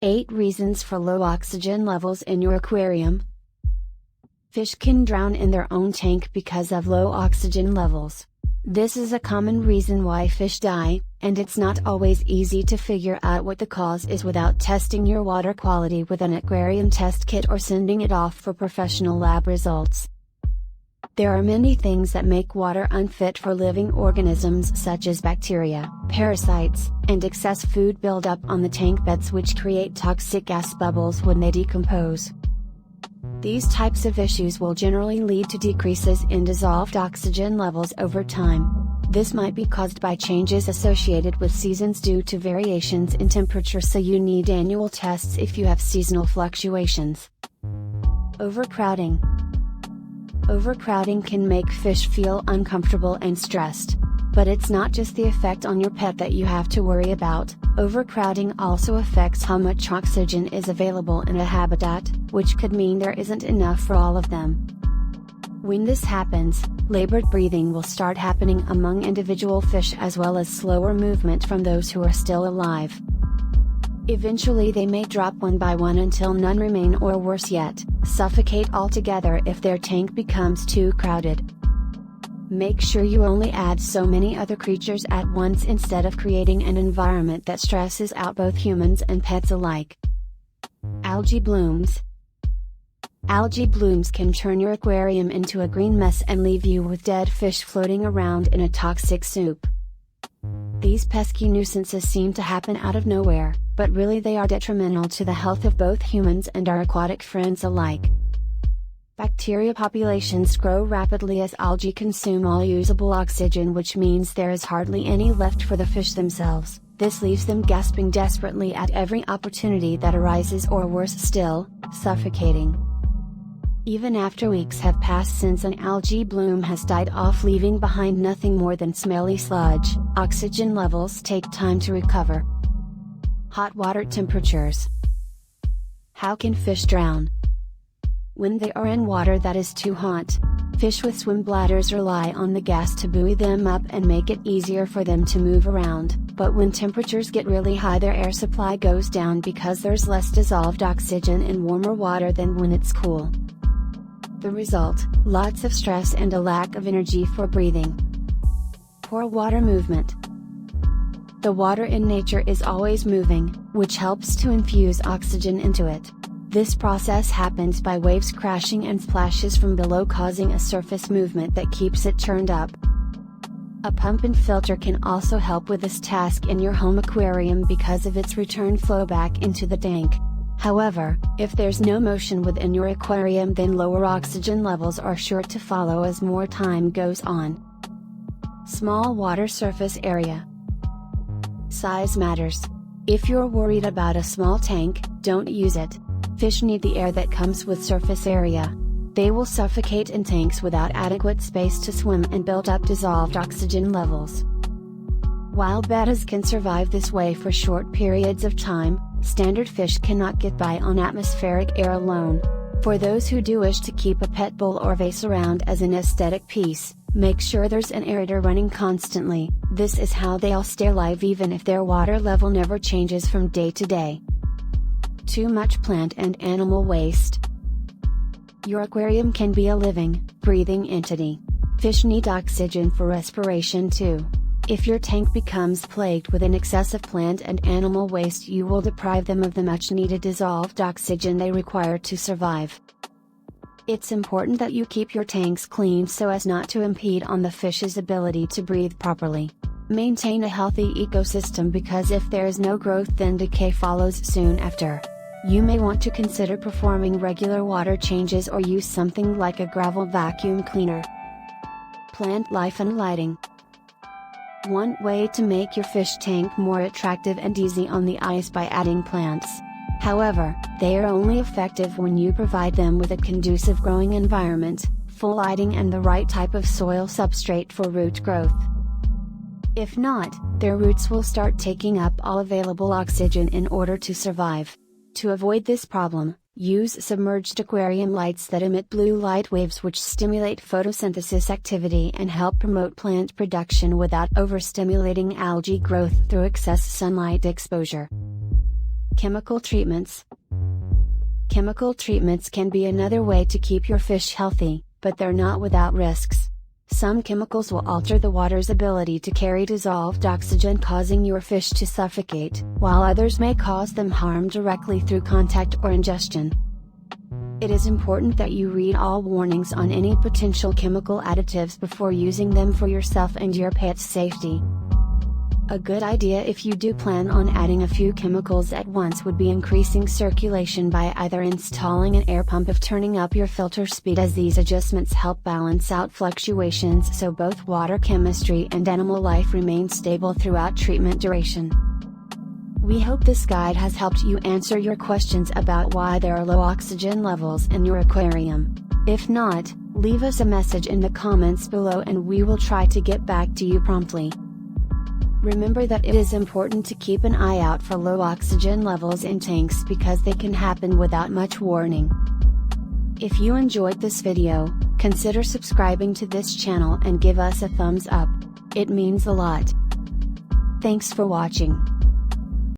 8 reasons for low oxygen levels in your aquarium. Fish can drown in their own tank because of low oxygen levels. This is a common reason why fish die, and it's not always easy to figure out what the cause is without testing your water quality with an aquarium test kit or sending it off for professional lab results. There are many things that make water unfit for living organisms such as bacteria, parasites, and excess food buildup on the tank beds which create toxic gas bubbles when they decompose. These types of issues will generally lead to decreases in dissolved oxygen levels over time. This might be caused by changes associated with seasons due to variations in temperature, so you need annual tests if you have seasonal fluctuations. Overcrowding. Overcrowding can make fish feel uncomfortable and stressed. But it's not just the effect on your pet that you have to worry about. Overcrowding also affects how much oxygen is available in a habitat, which could mean there isn't enough for all of them. When this happens, labored breathing will start happening among individual fish as well as slower movement from those who are still alive. Eventually they may drop one by one until none remain, or worse yet, suffocate altogether if their tank becomes too crowded. Make sure you only add so many other creatures at once instead of creating an environment that stresses out both humans and pets alike. Algae blooms. Algae blooms can turn your aquarium into a green mess and leave you with dead fish floating around in a toxic soup. These pesky nuisances seem to happen out of nowhere, but really they are detrimental to the health of both humans and our aquatic friends alike. Bacteria populations grow rapidly as algae consume all usable oxygen, which means there is hardly any left for the fish themselves. This leaves them gasping desperately at every opportunity that arises, or worse still, suffocating. Even after weeks have passed since an algae bloom has died off, leaving behind nothing more than smelly sludge, oxygen levels take time to recover. Hot water temperatures. How can fish drown? When they are in water that is too hot, fish with swim bladders rely on the gas to buoy them up and make it easier for them to move around, but when temperatures get really high their air supply goes down because there's less dissolved oxygen in warmer water than when it's cool. The result, lots of stress and a lack of energy for breathing. Poor water movement. The water in nature is always moving, which helps to infuse oxygen into it. This process happens by waves crashing and splashes from below, causing a surface movement that keeps it turned up. A pump and filter can also help with this task in your home aquarium because of its return flow back into the tank. However, if there's no motion within your aquarium, then lower oxygen levels are sure to follow as more time goes on. Small water surface area. Size matters. If you're worried about a small tank, don't use it. Fish need the air that comes with surface area. They will suffocate in tanks without adequate space to swim and build up dissolved oxygen levels. While bettas can survive this way for short periods of time, standard fish cannot get by on atmospheric air alone. For those who do wish to keep a pet bowl or vase around as an aesthetic piece, make sure there's an aerator running constantly. This is how they'll stay alive even if their water level never changes from day to day. Too much plant and animal waste. Your aquarium can be a living, breathing entity. Fish need oxygen for respiration too. If your tank becomes plagued with an excess of plant and animal waste, you will deprive them of the much needed dissolved oxygen they require to survive. It's important that you keep your tanks clean so as not to impede on the fish's ability to breathe properly. Maintain a healthy ecosystem because if there is no growth, then decay follows soon after. You may want to consider performing regular water changes or use something like a gravel vacuum cleaner. Plant life and lighting. One way to make your fish tank more attractive and easy on the eye is by adding plants. However, they are only effective when you provide them with a conducive growing environment, full lighting and the right type of soil substrate for root growth. If not, their roots will start taking up all available oxygen in order to survive. To avoid this problem, use submerged aquarium lights that emit blue light waves which stimulate photosynthesis activity and help promote plant production without overstimulating algae growth through excess sunlight exposure. Chemical treatments. Chemical treatments can be another way to keep your fish healthy, but they're not without risks. Some chemicals will alter the water's ability to carry dissolved oxygen, causing your fish to suffocate, while others may cause them harm directly through contact or ingestion. It is important that you read all warnings on any potential chemical additives before using them for yourself and your pet's safety. A good idea if you do plan on adding a few chemicals at once would be increasing circulation by either installing an air pump or turning up your filter speed, as these adjustments help balance out fluctuations so both water chemistry and animal life remain stable throughout treatment duration. We hope this guide has helped you answer your questions about why there are low oxygen levels in your aquarium. If not, leave us a message in the comments below and we will try to get back to you promptly. Remember that it is important to keep an eye out for low oxygen levels in tanks because they can happen without much warning. If you enjoyed this video, consider subscribing to this channel and give us a thumbs up. It means a lot. Thanks for watching.